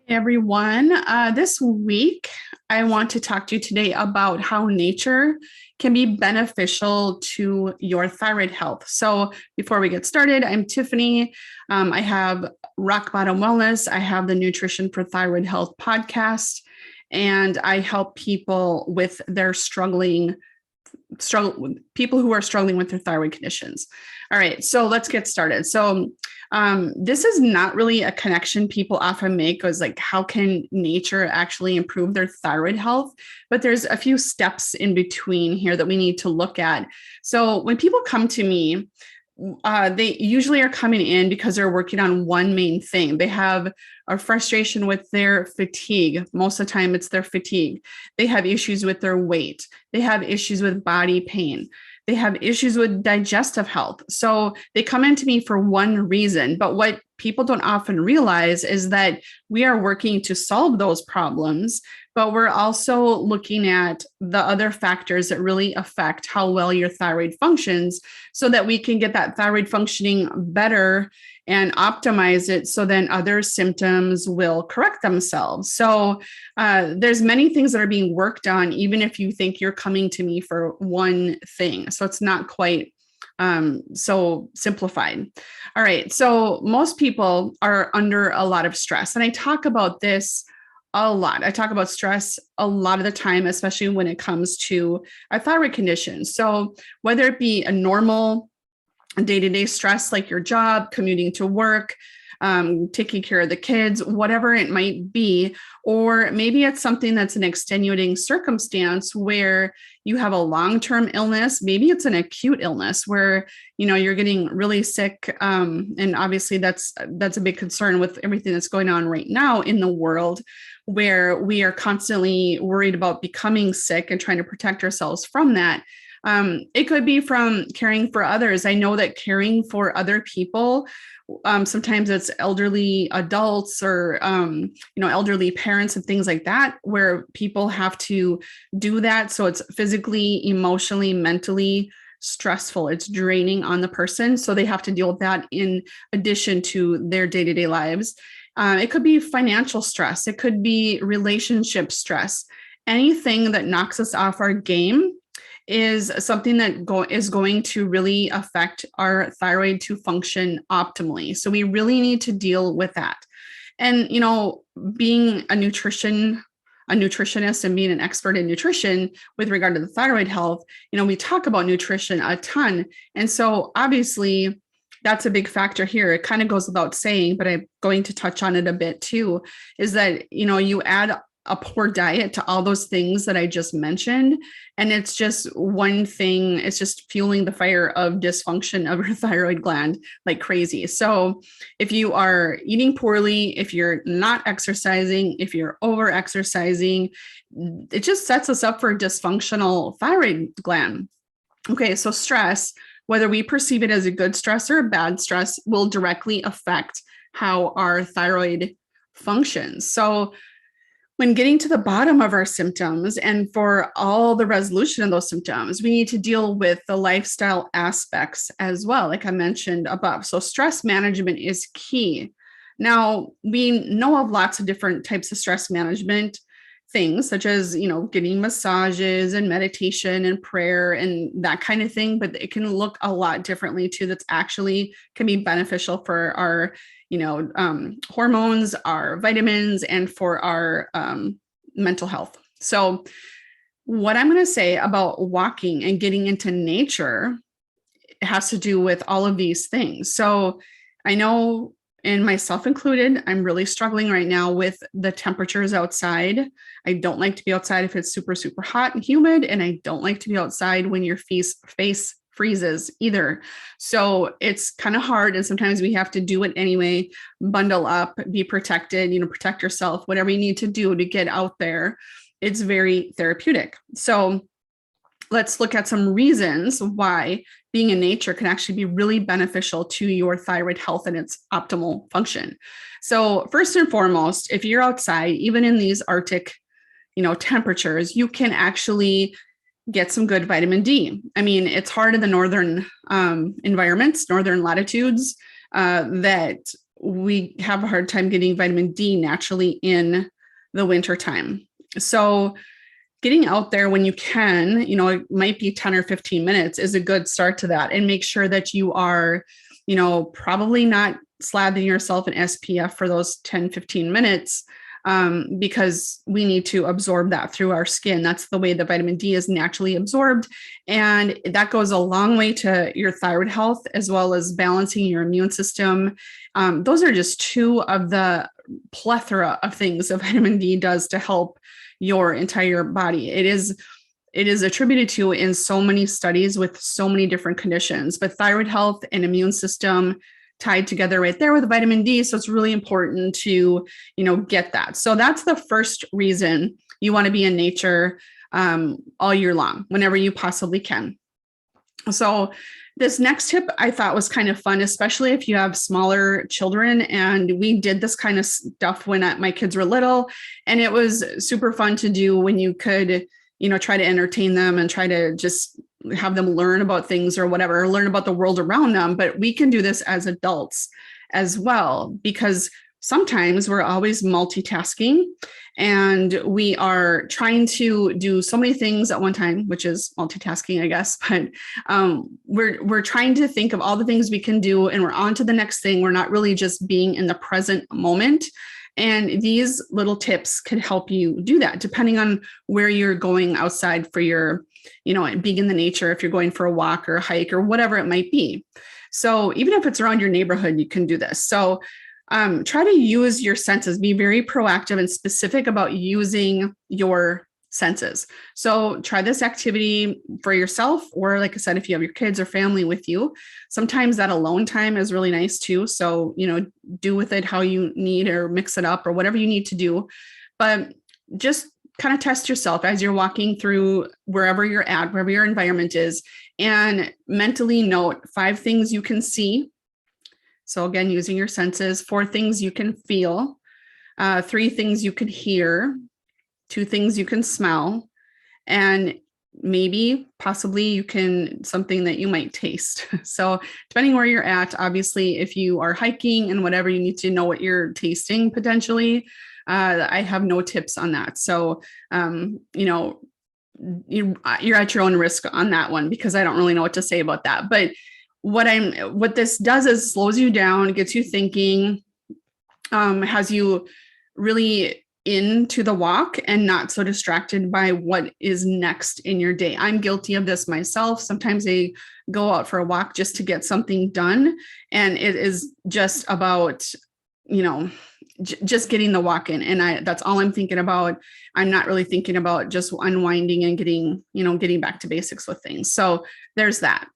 Hey everyone. This week, I want to talk to you today about how nature can be beneficial to your thyroid health. So, before we get started, I'm Tiffany. I have Rock Bottom Wellness, I have the Nutrition for Thyroid Health podcast, and I help people with their people who are struggling with their thyroid conditions. All right, so let's get started. This is not really a connection people often make, because like, how can nature actually improve their thyroid health? But there's a few steps in between here that we need to look at. So when people come to me, they usually are coming in because they're working on one main thing. They have a frustration with their fatigue. Most of the time, it's their fatigue. They have issues with their weight. They have issues with body pain. They have issues with digestive health. So they come into me for one reason. But what people don't often realize is that we are working to solve those problems, but we're also looking at the other factors that really affect how well your thyroid functions so that we can get that thyroid functioning better and optimize it so then other symptoms will correct themselves. So there's many things that are being worked on, even if you think you're coming to me for one thing. So it's not quite so simplified. All right. So most people are under a lot of stress. And I talk about this a lot. I talk about stress a lot of the time, especially when it comes to a thyroid condition. So whether it be a normal day-to-day stress like your job, commuting to work, taking care of the kids, whatever it might be, or maybe it's something that's an extenuating circumstance where you have a long-term illness. Maybe it's an acute illness where you're getting really sick, and obviously that's a big concern with everything that's going on right now in the world, where we are constantly worried about becoming sick and trying to protect ourselves from that. It could be from caring for others. I know that caring for other people, sometimes it's elderly adults or elderly parents and things like that, where people have to do that. So it's physically, emotionally, mentally stressful. It's draining on the person. So they have to deal with that in addition to their day-to-day lives. It could be financial stress. It could be relationship stress. Anything that knocks us off our game is something that is going to really affect our thyroid to function optimally. So we really need to deal with that. And, being a nutritionist and being an expert in nutrition with regard to the thyroid health, we talk about nutrition a ton. And so obviously that's a big factor here. It kind of goes without saying, but I'm going to touch on it a bit too, is that, you add a poor diet to all those things that I just mentioned. And it's just one thing, it's just fueling the fire of dysfunction of your thyroid gland like crazy. So if you are eating poorly, if you're not exercising, if you're over exercising, it just sets us up for a dysfunctional thyroid gland. Okay, so stress, whether we perceive it as a good stress or a bad stress, will directly affect how our thyroid functions. So when getting to the bottom of our symptoms and for all the resolution of those symptoms, we need to deal with the lifestyle aspects as well, like I mentioned above. So stress management is key. Now, we know of lots of different types of stress management things, such as, getting massages and meditation and prayer and that kind of thing, but it can look a lot differently too. That's actually can be beneficial for our hormones, our vitamins, and for our mental health. So what I'm going to say about walking and getting into nature has to do with all of these things. So I know, and myself included, I'm really struggling right now with the temperatures outside. I don't like to be outside if it's super, super hot and humid, and I don't like to be outside when your face freezes either. So it's kind of hard. And sometimes we have to do it anyway, bundle up, be protected, protect yourself, whatever you need to do to get out there. It's very therapeutic. So let's look at some reasons why being in nature can actually be really beneficial to your thyroid health and its optimal function. So first and foremost, if you're outside, even in these Arctic, temperatures, you can actually get some good vitamin D. I mean, it's hard in the northern environments, northern latitudes, that we have a hard time getting vitamin D naturally in the wintertime. So getting out there when you can, it might be 10 or 15 minutes is a good start to that. And make sure that you are, probably not slathering yourself in SPF for those 10, 15 minutes, because we need to absorb that through our skin. That's the way the vitamin D is naturally absorbed. And that goes a long way to your thyroid health, as well as balancing your immune system. Those are just two of the plethora of things that vitamin D does to help your entire body. It is attributed to in so many studies with so many different conditions, but thyroid health and immune system tied together right there with vitamin D. So it's really important to, get that. So that's the first reason you want to be in nature all year long, whenever you possibly can. So this next tip I thought was kind of fun, especially if you have smaller children. And we did this kind of stuff when my kids were little, and it was super fun to do when you could, try to entertain them and try to just have them learn about things or whatever, or learn about the world around them. But we can do this as adults as well, because sometimes we're always multitasking and we are trying to do so many things at one time, which is multitasking, I guess. But we're trying to think of all the things we can do, and we're on to the next thing. We're not really just being in the present moment. And these little tips could help you do that, depending on where you're going outside for your, being in the nature, if you're going for a walk or a hike or whatever it might be. So even if it's around your neighborhood, you can do this. So try to use your senses, be very proactive and specific about using your senses. So try this activity for yourself, or like I said, if you have your kids or family with you. Sometimes that alone time is really nice too. So, do with it how you need, or mix it up, or whatever you need to do. But just kind of test yourself as you're walking through wherever you're at, wherever your environment is, and mentally note 5 things you can see. So again, using your senses, 4 things you can feel, 3 things you can hear, 2 things you can smell, and maybe possibly you can something that you might taste. So depending where you're at, obviously, if you are hiking and whatever, you need to know what you're tasting potentially. I have no tips on that. So, you're at your own risk on that one, because I don't really know what to say about that. But what this does is slows you down, gets you thinking, has you really into the walk and not so distracted by what is next in your day. I'm guilty of this myself. Sometimes I go out for a walk just to get something done, and it is just about, just getting the walk in. And that's all I'm thinking about. I'm not really thinking about just unwinding and getting back to basics with things. So there's that.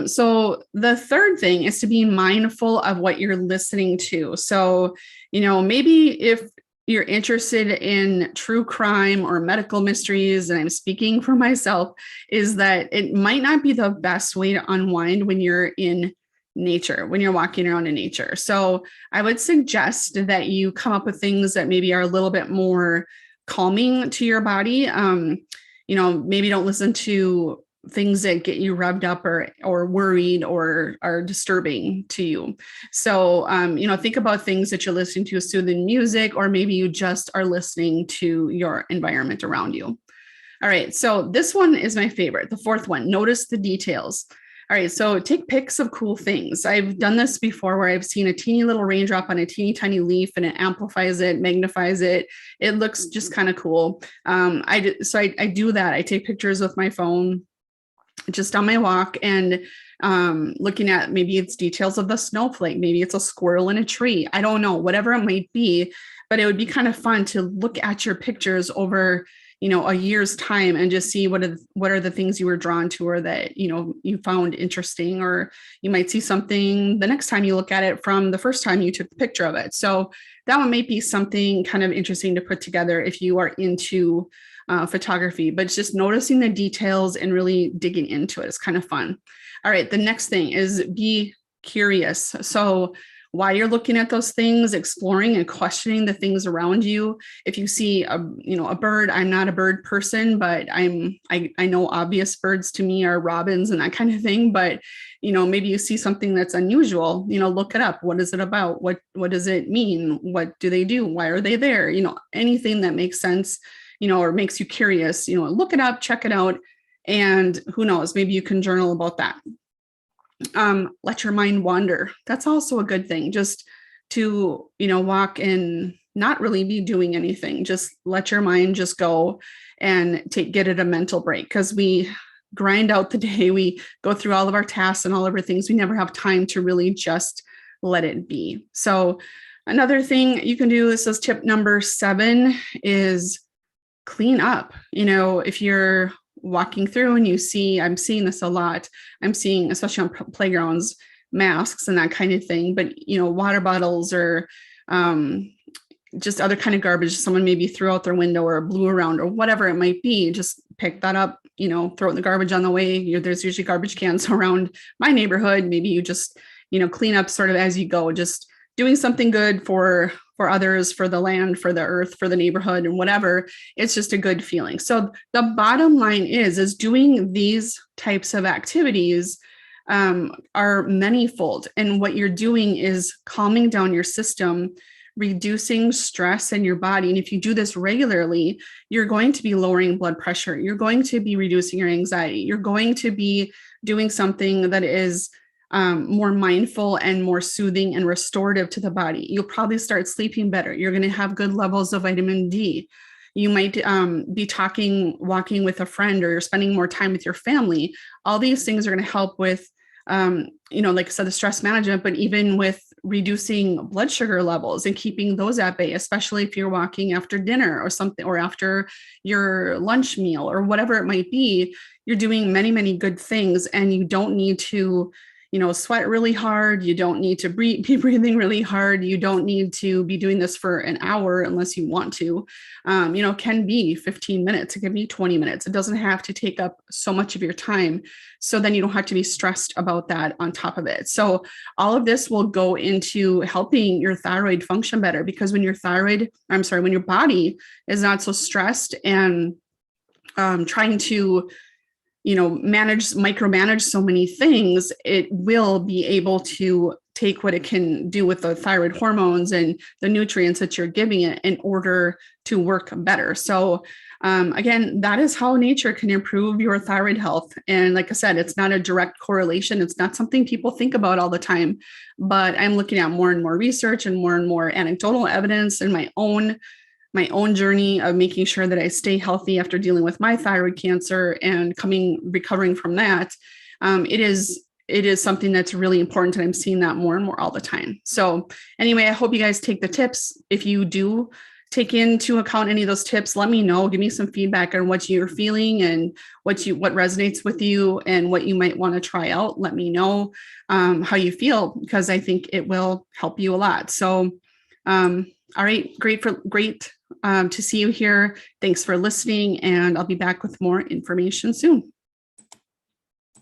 So the third thing is to be mindful of what you're listening to. So, maybe if you're interested in true crime or medical mysteries, and I'm speaking for myself, is that it might not be the best way to unwind when you're in nature, when you're walking around in nature. So I would suggest that you come up with things that maybe are a little bit more calming to your body. Maybe don't listen to things that get you revved up or worried or are disturbing to you. So, think about things that you're listening to, soothing music, or maybe you just are listening to your environment around you. All right. So this one is my favorite. The 4th one, notice the details. All right. So take pics of cool things. I've done this before where I've seen a teeny little raindrop on a teeny tiny leaf, and it amplifies it, magnifies it. It looks just kind of cool. I do that. I take pictures with my phone just on my walk, and looking at maybe it's details of the snowflake, maybe it's a squirrel in a tree. I don't know, whatever it might be, but it would be kind of fun to look at your pictures over, a year's time and just see what are the things you were drawn to, or that, you found interesting, or you might see something the next time you look at it from the first time you took the picture of it. So that one might be something kind of interesting to put together if you are into photography, but it's just noticing the details and really digging into it. It's kind of fun. All right. The next thing is be curious. So why you're looking at those things, exploring and questioning the things around you. If you see a bird, I'm not a bird person, but I know obvious birds to me are robins and that kind of thing. But, maybe you see something that's unusual, look it up. What is it about? What does it mean? What do they do? Why are they there? Anything that makes sense, or makes you curious, look it up, check it out. And who knows, maybe you can journal about that. Let your mind wander. That's also a good thing, just to, walk and not really be doing anything. Just let your mind just go and get it a mental break, because we grind out the day. We go through all of our tasks and all of our things. We never have time to really just let it be. So another thing you can do, this is tip number 7, is clean up. If you're walking through and I'm seeing this a lot. I'm seeing, especially on playgrounds, masks and that kind of thing, but, water bottles or just other kind of garbage someone maybe threw out their window or blew around or whatever it might be, just pick that up, throw it in the garbage on the way. There's usually garbage cans around my neighborhood. Maybe you just, clean up sort of as you go, just doing something good for others, for the land, for the earth, for the neighborhood, and whatever. It's just a good feeling. So the bottom line is doing these types of activities are manyfold. And what you're doing is calming down your system, reducing stress in your body. And if you do this regularly, you're going to be lowering blood pressure. You're going to be reducing your anxiety. You're going to be doing something that is more mindful and more soothing and restorative to the body. You'll probably start sleeping better. You're going to have good levels of vitamin D. You might be walking with a friend, or you're spending more time with your family. All these things are going to help with, like I said, the stress management, but even with reducing blood sugar levels and keeping those at bay, especially if you're walking after dinner or something, or after your lunch meal or whatever it might be. You're doing many, many good things, and you don't need to sweat really hard. You don't need to be breathing really hard. You don't need to be doing this for an hour unless you want to. Can be 15 minutes. It can be 20 minutes. It doesn't have to take up so much of your time. So then you don't have to be stressed about that on top of it. So all of this will go into helping your thyroid function better, because when your body is not so stressed and trying to micromanage so many things, it will be able to take what it can do with the thyroid hormones and the nutrients that you're giving it in order to work better. So again, that is how nature can improve your thyroid health. And like I said, it's not a direct correlation. It's not something people think about all the time, but I'm looking at more and more research and more anecdotal evidence in my own journey of making sure that I stay healthy after dealing with my thyroid cancer and recovering from that. It is something that's really important, and I'm seeing that more and more all the time. So anyway, I hope you guys take the tips. If you do take into account any of those tips, let me know. Give me some feedback on what you're feeling and what resonates with you and what you might want to try out. Let me know how you feel, because I think it will help you a lot. So all right, great to see you here. Thanks for listening, and I'll be back with more information soon.